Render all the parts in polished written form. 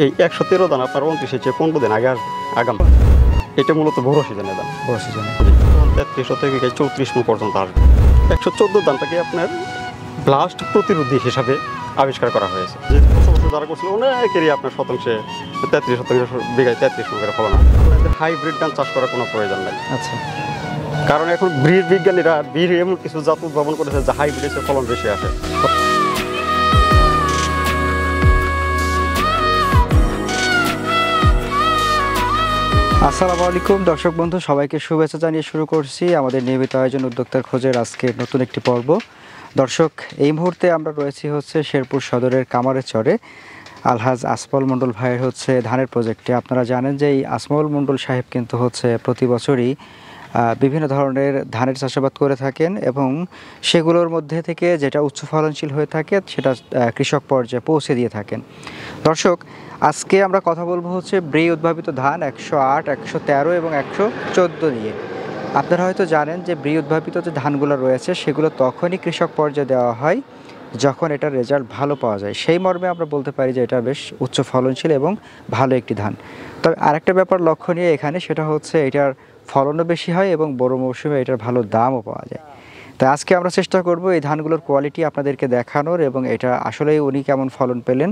এই 113 দান আপনার 29-এর চেয়ে 15 দিন আগে আসবে আগাম। এটা মূলত বড় সিজনে দান, বড় সিজনে 33 থেকে 34 মণ পর্যন্ত আসবে। 114 দানটাকে আপনার ব্লাস্ট প্রতিরোধী হিসাবে আবিষ্কার করা হয়েছে। যে বছর যারা করছিল অনেকেরই আপনার শতাংশে 33 বিঘায় 33 মণ করে ফলন হয়। হাইব্রিড ধান চাষ করার কোনো প্রয়োজন নেই। আচ্ছা, কারণ এখন ব্রিড বিজ্ঞানীরা এমন কিছু জাত উদ্ভাবন করেছে যা হাইব্রিডে ফলন বেশি আসে। আসসালামু আলাইকুম দর্শক বন্ধু, সবাইকে শুভেচ্ছা জানিয়ে শুরু করছি আমাদের নিয়মিত আয়োজন উদ্যোক্তার খোঁজের আজকে নতুন একটি পর্ব। দর্শক, এই মুহূর্তে আমরা রয়েছি শেরপুর সদরের কামারের চরে আলহাজ আসমউল মণ্ডল ভাইয়ের ধানের প্রজেক্টে। আপনারা জানেন যে এই আসমউল মণ্ডল সাহেব কিন্তু প্রতি বছরই বিভিন্ন ধরনের ধানের চাষাবাদ করে থাকেন এবং সেগুলোর মধ্যে থেকে যেটা উচ্চ ফলনশীল হয়ে থাকে সেটা কৃষক পর্যায়ে পৌঁছে দিয়ে থাকেন। দর্শক, আজকে আমরা কথা বলবো ব্রি উদ্ভাবিত ধান 108, 113 এবং 114 নিয়ে। আপনারা হয়তো জানেন যে ব্রি উদ্ভাবিত যে ধানগুলো রয়েছে সেগুলো তখনই কৃষক পর্যায়ে দেওয়া হয় যখন এটার রেজাল্ট ভালো পাওয়া যায়। সেই মর্মে আমরা বলতে পারি যে এটা বেশ উচ্চ ফলনশীল এবং ভালো একটি ধান। তবে আরেকটা ব্যাপার লক্ষণীয় এখানে, সেটা এটার ফলনও বেশি হয় এবং বড় মৌসুমে এটার ভালো দামও পাওয়া যায়। তাই আজকে আমরা চেষ্টা করব এই ধানগুলোর কোয়ালিটি আপনাদেরকে দেখানোর এবং এটা আসলেই উনি কেমন ফলন পেলেন,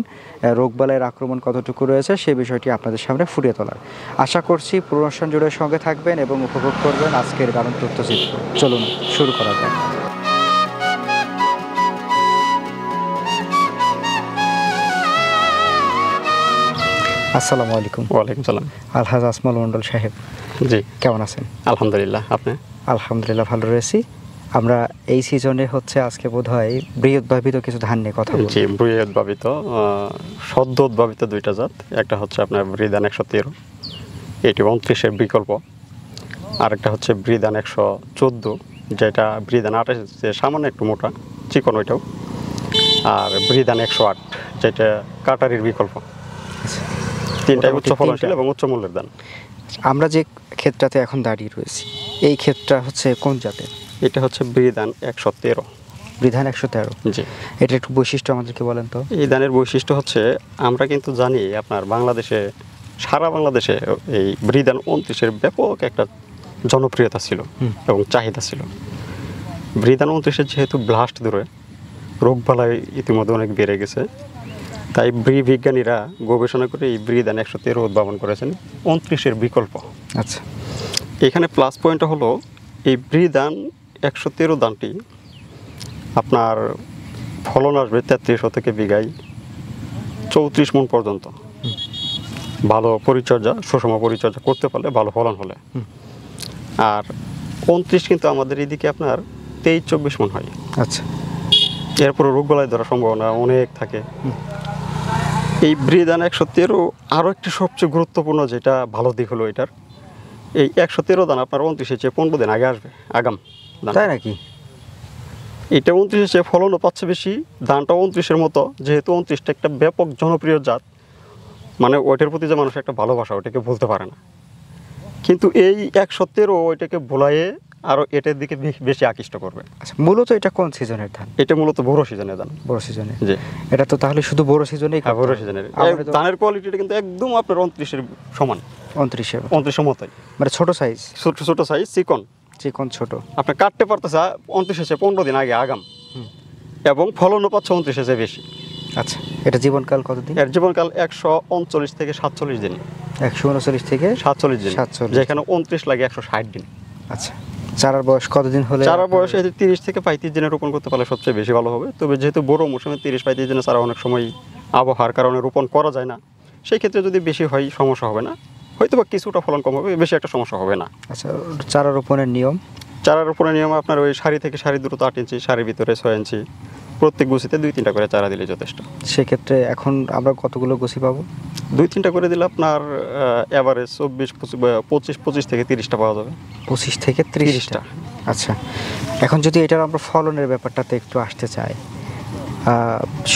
রোগবালাইয়ের আক্রমণ কতটুকু রয়েছে সেই বিষয়টি আপনাদের সামনে ফুটিয়ে তোলার আশা করছি। পুরো অনুষ্ঠান জুড়ে সঙ্গে থাকবেন এবং উপভোগ করবেন আজকের দারুণ তথ্যচিত্র। চলুন শুরু করা যাক। আসসালামু আলাইকুম। ওয়ালাইকুম সালাম। আলহাজ আসমউল মণ্ডল সাহেব, জি কেমন আছেন? আলহামদুলিল্লাহ। আপনি? আলহামদুলিল্লাহ ভালো রয়েছি। আমরা এই সিজনে আজকে বোধহয় ব্রি উদ্ভাবিত কিছু ধান নিয়ে কথা বলবো। জি, ব্রি উদ্ভাবিত সদ্য উদ্ভাবিত দুইটা জাত, একটা আপনার ব্রি ধান 113, এটি 29-এর বিকল্প। আরেকটা ব্রি ধান 114, যেটা ব্রি ধান 28-এর সামান্য একটু মোটা চিকন ওইটাও। আর ব্রি ধান 108, যেটা কাটারির বিকল্প। তিনটাই উচ্চ ফলনশীল এবং উচ্চ মূল্যের ধান। আমরা যে ক্ষেতটাতে এখন দাঁড়িয়ে রয়েছি এই ক্ষেতটা কোন জাতের? এটা ব্রি ধান 113। ব্রি ধান 113, জি। এটা একটু বৈশিষ্ট্য আমাদেরকে বলেন তো। এই ধানের বৈশিষ্ট্য আমরা কিন্তু জানি আপনার বাংলাদেশে, সারা বাংলাদেশে এই ব্রি ধান 29-এর ব্যাপক একটা জনপ্রিয়তা ছিল এবং চাহিদা ছিল। ব্রি ধান 29-এর যেহেতু ব্লাস্ট দূরে রোগবালাই ইতিমধ্যে অনেক বেড়ে গেছে, তাই ব্রি বিজ্ঞানীরা গবেষণা করে এই ব্রি ধান 113 উদ্ভাবন করেছেন 29-এর বিকল্প। আচ্ছা, এখানে প্লাস পয়েন্টটা হলো এই ব্রি ধান 113 ধানটি আপনার ফলন আসবে 33 থেকে বিঘায় 34 মণ পর্যন্ত। ভালো পরিচর্যা, সুষম পরিচর্যা করতে পারলে ভালো ফলন হলে। আর 29 কিন্তু আমাদের এদিকে আপনার 23-24 মণ হয়। আচ্ছা, এরপরে রোগবালাই ধরার সম্ভাবনা অনেক থাকে। এই ব্রি ধান 113 আরও একটি সবচেয়ে গুরুত্বপূর্ণ যেটা ভালো দিক হলো এটার, এই 113 দান আপনার 29-এর চেয়ে 15 দিন আগে আসবে আগাম। তাই নাকি? এটা 29-এর চেয়ে ফলনও পাচ্ছে বেশি, ধানটা 29-এর মতো, যেহেতু 29টা একটা ব্যাপক জনপ্রিয় জাত, মানে ওইটার প্রতি যে মানুষ একটা ভালোবাসা ওইটাকে ভুলতে পারে না। কিন্তু এই 113 ওইটাকে ভুলাইয়ে আরও এটার দিকে বেশি আকৃষ্ট করবে। আচ্ছা, মূলত এটা কোন সিজনের ধান? এটা মূলত বড় সিজনের ধান। বড় সিজনে? জি। এটা তো তাহলে শুধু বড় সিজনেই? হ্যাঁ, বড় সিজনের ধানের কোয়ালিটিটা কিন্তু একদম আপনার 29-এর সমান। 29-এর মতোই, মানে ছোট সাইজ? ছোট সাইজ, চিকন ছোট। আপনি কাটতে পারতেছে 29-এর চেয়ে 15 দিন আগে আগাম, এবং ফলনও পাচ্ছে 29-এর চেয়ে বেশি। আচ্ছা, এটা জীবনকাল কতদিন? এর জীবনকাল 139 থেকে 47 দিন। 139 থেকে 47 দিন, 47, যেখানে 29 লাগে 160 দিন। আচ্ছা, চারার বয়স কতদিন হলে? চারার বয়স 30 থেকে 35 দিনে রোপণ করতে পারলে সবচেয়ে বেশি ভালো হবে। তবে যেহেতু বড় মৌসুমে 30-35 দিনে চারা অনেক সময় আবহাওয়ার কারণে রোপণ করা যায় না, সেই ক্ষেত্রে যদি বেশি হয় সমস্যা হবে না, হয়তো বা কিছুটা ফলন কম হবে, বেশি একটা সমস্যা হবে না। আচ্ছা, চারা রোপণের নিয়ম? চারা রোপণের নিয়ম আপনার ওই সারি থেকে সারি দূরত্ব 8 ইঞ্চি, সারির ভিতরে 6 ইঞ্চি, প্রত্যেক গুছিতে 2-3টা করে চারা দিলে যথেষ্ট। সেক্ষেত্রে এখন আমরা কতগুলো গুছি পাবো? 2-3টা করে দিলে আপনার অ্যাভারেজ 25 থেকে 30টা পাওয়া যাবে। 25 থেকে 30টা। আচ্ছা, এখন যদি এটার আমরা ফলনের ব্যাপারটাতে একটু আসতে চাই,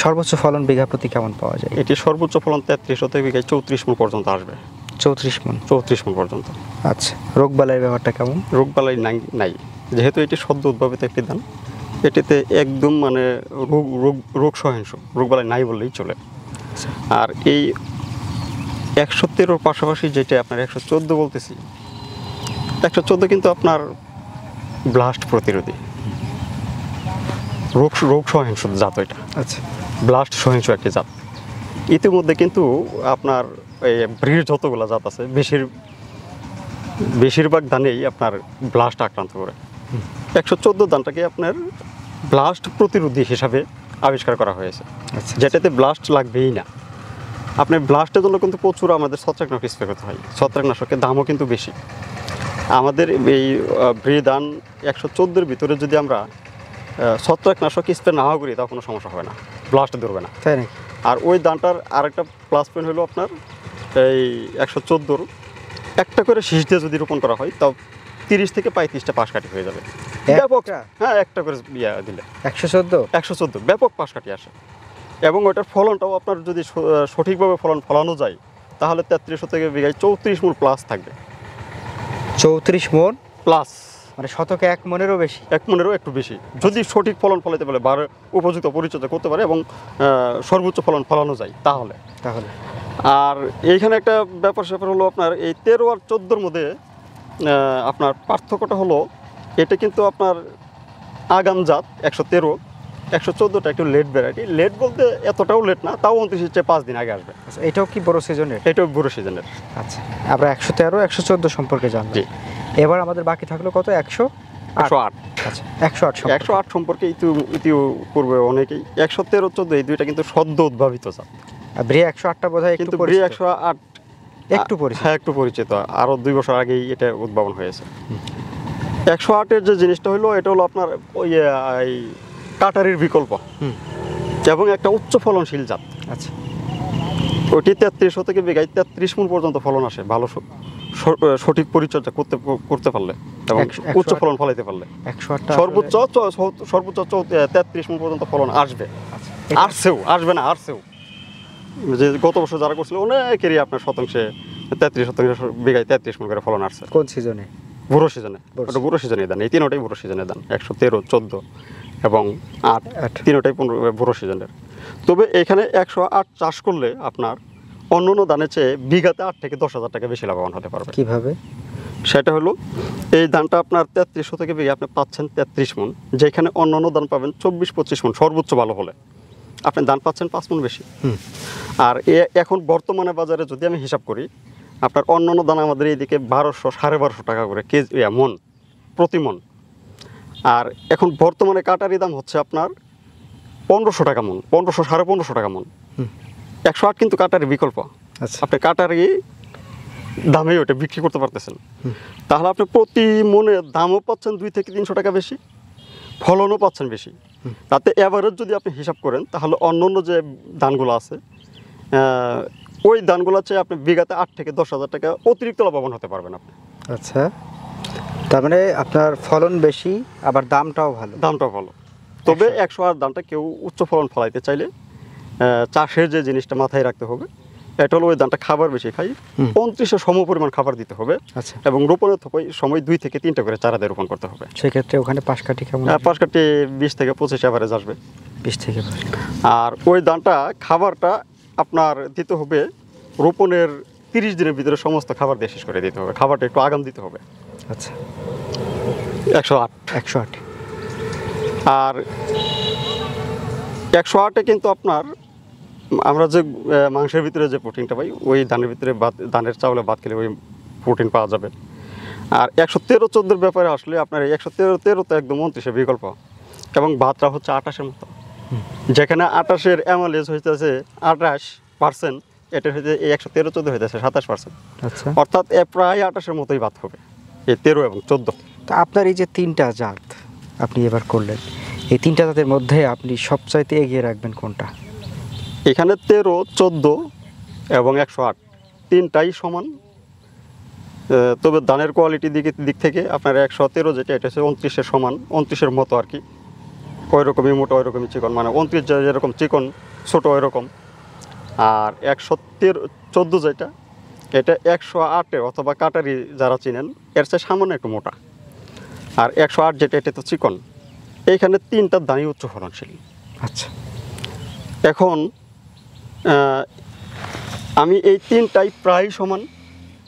সর্বোচ্চ ফলন বিঘা প্রতি কেমন পাওয়া যায়? এটি সর্বোচ্চ ফলন 33 থেকে বিঘায় 34 মণ পর্যন্ত আসবে। 34 মণ? 34 মণ পর্যন্ত। আচ্ছা, রোগবালাইয়ের ব্যাপারটা কেমন? রোগবালাই নাই, যেহেতু এটি সদ্য উদ্ভাবিত একটি ধান, এটিতে একদম মানে রোগ সহিংস, রোগবালাই নাই বললেই চলে। আর এই 113 পাশাপাশি যেটা আপনার 114 বলতেছি, 114 কিন্তু আপনার ব্লাস্ট প্রতিরোধী, রোগ সহিংস জাত এটা, আচ্ছা, ব্লাস্ট সহিংস একটি জাত। ইতিমধ্যে কিন্তু আপনার এই ব্রিড যতগুলো জাত আছে বেশিরভাগ ধানেই আপনার ব্লাস্ট আক্রান্ত করে। 114 ধানটাকে আপনার ব্লাস্ট প্রতিরোধী হিসাবে আবিষ্কার করা হয়েছে, আচ্ছা, যেটাতে ব্লাস্ট লাগবেই না। আপনার ব্লাস্টের জন্য কিন্তু প্রচুর আমাদের ছত্রাকনাশক স্প্রে করতে হয়, ছত্রাকনাশকের দামও কিন্তু বেশি। আমাদের এই ধান 114-এর ভিতরে যদি আমরা ছত্রাকনাশক স্প্রে না করি তাও কোনো সমস্যা হবে না, ব্লাস্ট ধরবে না। তাই নাকি? আর ওই ধানটার আরেকটা প্লাস পয়েন্ট হলো আপনার এই 114-র একটা করে শীষ দিয়ে যদি রোপণ করা হয় তাও 30 থেকে 35টা পাশ কাটি হয়ে যাবে ব্যাপক। হ্যাঁ, একটা করে দিলে 114 ব্যাপক পাশ কাটি আসে। এবং ওইটার ফলনটাও আপনার যদি সঠিকভাবে ফলানো যায় তাহলে 33 থেকে বিঘায় 34 মণ প্লাস থাকবে। 34 মণ প্লাস, মানে শতকে 1 মণেরও বেশি, 1 মণেরও একটু বেশি, যদি সঠিক ফলন ফলাতে পারে বা উপযুক্ত পরিচর্যা করতে পারে এবং সর্বোচ্চ ফলানো যায় তাহলে। আর এইখানে একটা ব্যাপার হলো আপনার এই 13 আর 14-র মধ্যে আপনার পার্থক্যটা হলো এটা কিন্তু আপনার আগাম জাত 113, 114টা একটু লেট ভ্যারাইটি। লেট বলতে এতটাও লেট না, তাও 29-এর চেয়ে 5 দিন আগে আসবে। আচ্ছা, এটাও কি বড় সিজনের? এটাও বড় সিজনের। আচ্ছা, আমরা 113, 114 সম্পর্কে জানলাম। জি, এবার আমাদের বাকি থাকলো কত? 108। আচ্ছা, 108 সম্পর্কে ইতিপূর্বে অনেকেই 113, 14 এই দুইটা কিন্তু সদ্য উদ্ভাবিত জাত। ব্রি 108টা বোধহয় একটু কিন্তু ব্রি 108 একটু পরিচিত। হ্যাঁ, একটু পরিচিত, আরও 2 বছর আগেই এটা উদ্ভাবন হয়েছে। 108-এর যে জিনিসটা হলো এটা হলো আপনার ওই কাটারির বিকল্প এবং একটা উচ্চ ফলনশীল জাত। আচ্ছা, ওটি 33 থেকে বিঘায় 33 মণ পর্যন্ত ফলন আসে ভালো সঠিক পরিচর্যা করতে পারলে এবং উচ্চ ফলন ফলাইতে পারলে। 108টা সর্বোচ্চ 33 মণ পর্যন্ত ফলন আসবে। আসবে না, যে গত বছর যারা করছিল অনেকেরই আপনার শতাংশে 33 বিঘায় 33 মণ করে ফলন আসছে। কোন সিজনে? বুড়ো সিজনে। ওটা বুড়ো সিজনের ধান, এই তিনটাই বুড়ো সিজনের ধান, 113, 14 এবং 8 তিনটাই বুড়ো সিজনের। তবে এখানে 108 চাষ করলে আপনার অন্য ধানের চেয়ে বিঘাতে 8 থেকে 10,000 টাকা বেশি লাভবান হতে পারবে। কিভাবে? সেটা হলো এই ধানটা আপনার 33 থেকে বিঘা আপনি পাচ্ছেন 33 মণ, যেখানে অন্য ধান পাবেন 24-25 মণ সর্বোচ্চ ভালো হলে, আপনি ধান পাচ্ছেন 5 মণ বেশি। আর এখন বর্তমানে বাজারে যদি আমি হিসাব করি আপনার অন্যান্য দানা আমাদের এইদিকে 1200-1250 টাকা করে কেজি মণ, প্রতি মণ। আর এখন বর্তমানে কাটারি দাম হচ্ছে আপনার 1500 টাকা মণ, 1500-1550 টাকা মণ। 108 কিন্তু কাটারি বিকল্প। আচ্ছা, আপনি কাটারি দামে ওটা বিক্রি করতে পারতেছেন, তাহলে আপনি প্রতি মণে দামও পাচ্ছেন 200 থেকে 300 টাকা বেশি, ফলনও পাচ্ছেন বেশি। তাতে এভারেজ যদি আপনি হিসাব করেন তাহলে অন্য যে ধানগুলো আছে ওই ধানগুলো চেয়ে আপনি বিঘাতে 8 থেকে 10,000 টাকা অতিরিক্ত লাভবান হতে পারবেন আপনি। আচ্ছা, তার মানে আপনার ফলন বেশি আবার দামটাও ভালো। তবে 108 ধানটা কেউ উচ্চ ফলন ফলাইতে চাইলে চাষের যে জিনিসটা মাথায় রাখতে হবে এটা হলো ওই ধানটা খাবার বেশি খাই, 29-এর সম পরিমাণ খাবার দিতে হবে। আচ্ছা, এবং রোপণের সময় 2 থেকে 3টা করে চারা দিয়ে রোপণ করতে হবে। সেক্ষেত্রে ওখানে পাশ কাটি কেমন? পাশ কাটি 20 থেকে 25 এভারেজ আসবে। 20 থেকে 25। আর ওই ধানটা খাবারটা আপনার দিতে হবে রোপণের 30 দিনের ভিতরে সমস্ত খাবার দিয়ে শেষ করে দিতে হবে, খাবারটা একটু আগাম দিতে হবে। আচ্ছা, 108। আর 108-এ কিন্তু আপনার আমরা যে মাংসের ভিতরে যে প্রোটিনটা পাই ওই ধানের ভিতরে ধানের চাউলে ভাত খেলে ওই প্রোটিন পাওয়া যাবে। আর 113, 14-এর ব্যাপারে আসলে আপনার 113 তো একদম 29-এর বিকল্প এবং ভাতটা হচ্ছে 28-এর মতো, যেখানে 28-এর অ্যামালেজ হইতেছে 28%, এটা হইতে 113, 14 হইতেছে 27%। আচ্ছা, অর্থাৎ প্রায় 28-এর মতোই ভাত হবে এই 13 এবং 14। তো আপনার এই যে 3টা জাত আপনি এবার করলেন, এই 3টা জাতের মধ্যে আপনি সবচাইতে এগিয়ে রাখবেন কোনটা? এখানে 13, 14 এবং 108 তিনটাই সমান। তবে ধানের কোয়ালিটির দিক থেকে আপনার 113 যেটা এটা হচ্ছে 29-এর সমান, 29-এর মতো আর কি, ওই রকমই মোটা ওই রকমই চিকন, মানে 29 যেরকম চিকন ছোটো ওই রকম। আর 114 যেটা এটা 108-এর অথবা কাটারি যারা চিনেন এর চেয়ে সামান্য একটু মোটা। আর 108 যেটা এটা তো চিকন। এইখানে 3টার ধানই উচ্চ ফলনশীল। আচ্ছা, এখন আমি এই তিনটাই প্রায় সমান,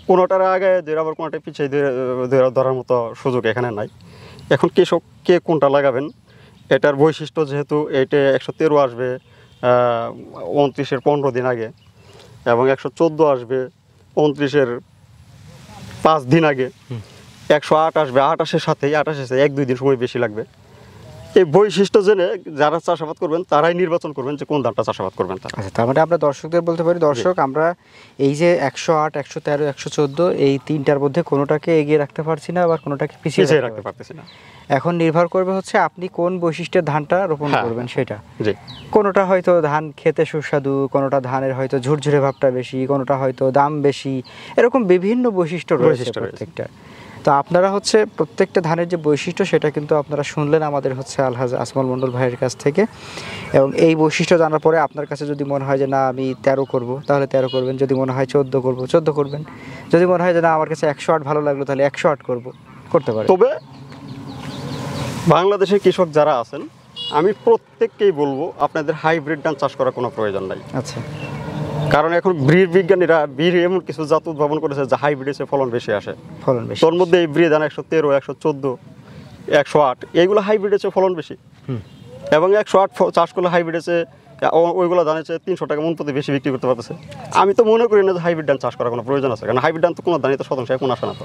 কোনোটার আগে ধরে আবার কোনোটা পিছিয়ে ধরার মতো সুযোগ এখানে নাই। এখন কৃষক কে কোনটা লাগাবেন, এটার বৈশিষ্ট্য যেহেতু এইটা 113 আসবে 29-এর 15 দিন আগে, এবং 114 আসবে 29-এর 5 দিন আগে, 108 আসবে 28-এর সাথেই, 28-এর 1-2 দিন সময় বেশি লাগবে। এই বৈশিষ্ট্য জেনে যারা চাষাবাদ করবেন তারাই নির্বাচন করবেন যে কোন ধানটা চাষাবাদ করবেন তারা। আচ্ছা, তার মানে আমরা দর্শকদের বলতে পারি, দর্শক আমরা এই যে 108, 113, 114 এই তিনটার মধ্যে কোনোটাকে এগিয়ে রাখতে পারছি না, আবার কোনোটাকে পিছিয়ে রাখতে পারতেছি না। এখন নির্ভর করবে হচ্ছে আপনি কোন বৈশিষ্ট্যের ধানটা রোপণ করবেন সেটা। জি, কোনোটা হয়তো ধান খেতে সুস্বাদু, কোনোটা ধানের হয়তো ঝুরঝুরে ভাবটা বেশি, কোনোটা হয়তো দাম বেশি, এরকম বিভিন্ন বৈশিষ্ট্য রয়েছে প্রত্যেকটা। তো আপনারা হচ্ছে প্রত্যেকটা ধানের যে বৈশিষ্ট্য সেটা কিন্তু আপনারা শুনলেন আমাদের হচ্ছে আলহাজ আজমল মণ্ডল ভাইয়ের কাছ থেকে। এবং এই বৈশিষ্ট্য জানার পরে আপনার কাছে যদি মনে হয় যে না আমি 13 করব তাহলে 13 করবেন, যদি মনে হয় 14 করব 14 করবেন, যদি মনে হয় যে না আমার কাছে 108 ভালো লাগলো তাহলে 108 করতে পারেন। তবে বাংলাদেশের কৃষক যারা আছেন আমি প্রত্যেককেই বলবো আপনাদের হাইব্রিড ধান চাষ করার কোনো প্রয়োজন নাই। আচ্ছা, কারণ এখন বীর বিজ্ঞানীরা এমন কিছু জাত উদ্ভাবন করেছে যা হাইব্রিডে ফলন বেশি আসে। ফলন বেশি, তোর মধ্যে এই ধান 113, 114, 108 এইগুলো হাইব্রিডে ফলন বেশি। এবং 108 চাষ করলে হাইব্রিডে ওইগুলো ধানের চেয়ে 300 টাকা মন প্রতি বেশি বিক্রি করতে পারতেছে। আমি তো মনে করি না যে হাইব্রিড ধান চাষ করার কোনো প্রয়োজন আছে, কারণ হাইব্রিড ধান তো কোনো ধানই তো শতাংশ এখন আসে না তো।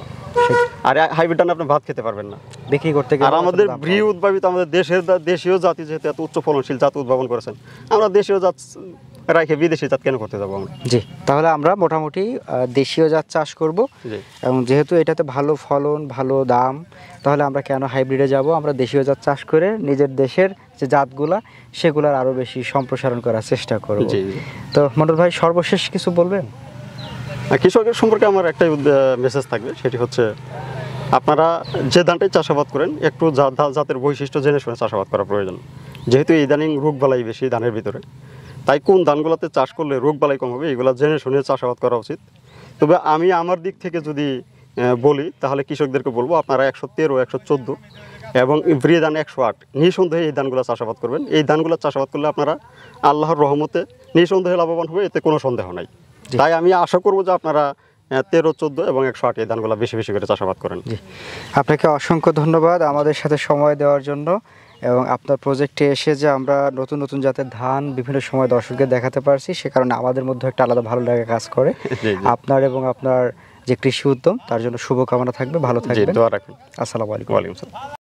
আর হাইব্রিড ধান আপনি ভাত খেতে পারবেন না বিক্রি করতে গেলে। আর আমাদের উদ্ভাবিত আমাদের দেশীয় জাতি যেহেতু এত উচ্চ ফলনশীল জাত উদ্ভাবন করেছেন, আমরা দেশীয় জাত রাখে বিদেশি জাত কেন করতে যাবো আমরা? জি, তাহলে আমরা মোটামুটি দেশীয় জাত চাষ করব। এবং যেহেতু এটাতে ভালো ফলন ভালো দাম, তাহলে আমরা কেন হাইব্রিডে যাব? আমরা দেশীয় জাত চাষ করে নিজের দেশের যে জাতগুলা সেগুলোর আরও বেশি সম্প্রসারণ করার চেষ্টা করব। তো মণ্ডল ভাই সর্বশেষ কিছু বলবেন? কৃষকের সম্পর্কে আমার একটাই মেসেজ থাকবে, সেটি হচ্ছে আপনারা যে ধানটাই চাষাবাদ করেন একটু জাতের বৈশিষ্ট্য জেনে শুনে চাষাবাদ করা প্রয়োজন। যেহেতু ইদানিং রোগবালাই বেশি ধানের ভিতরে, তাই কোন ধানগুলোতে চাষ করলে রোগবালাই কম হবে এগুলো জেনে শুনে চাষাবাদ করা উচিত। তবে আমি আমার দিক থেকে যদি বলি তাহলে কৃষকদেরকে বলবো আপনারা 113, 114 এবং ধান 108 নিঃসন্দেহে এই ধানগুলো চাষাবাদ করবেন। এই ধানগুলো চাষাবাদ করলে আপনারা আল্লাহর রহমতে নিঃসন্দেহে লাভবান হবে, এতে কোনো সন্দেহ নাই। তাই আমি আশা করবো যে আপনারা 13, 14 এবং 108 এই ধানগুলো বেশি বেশি করে চাষাবাদ করেন। জি, আপনাকে অসংখ্য ধন্যবাদ আমাদের সাথে সময় দেওয়ার জন্য, এবং আপনার প্রজেক্টে এসে যে আমরা নতুন নতুন জাতের ধান বিভিন্ন সময় দর্শকদের দেখাতে পারছি সে কারণে আমাদের মধ্যে একটা আলাদা ভালো লাগা কাজ করে। আপনার এবং আপনার যে কৃষি উদ্যম তার জন্য শুভকামনা থাকবে, ভালো থাকবেন, দোয়া রাখবেন। আসসালামু আলাইকুম। ওয়ালাইকুম আসসালাম।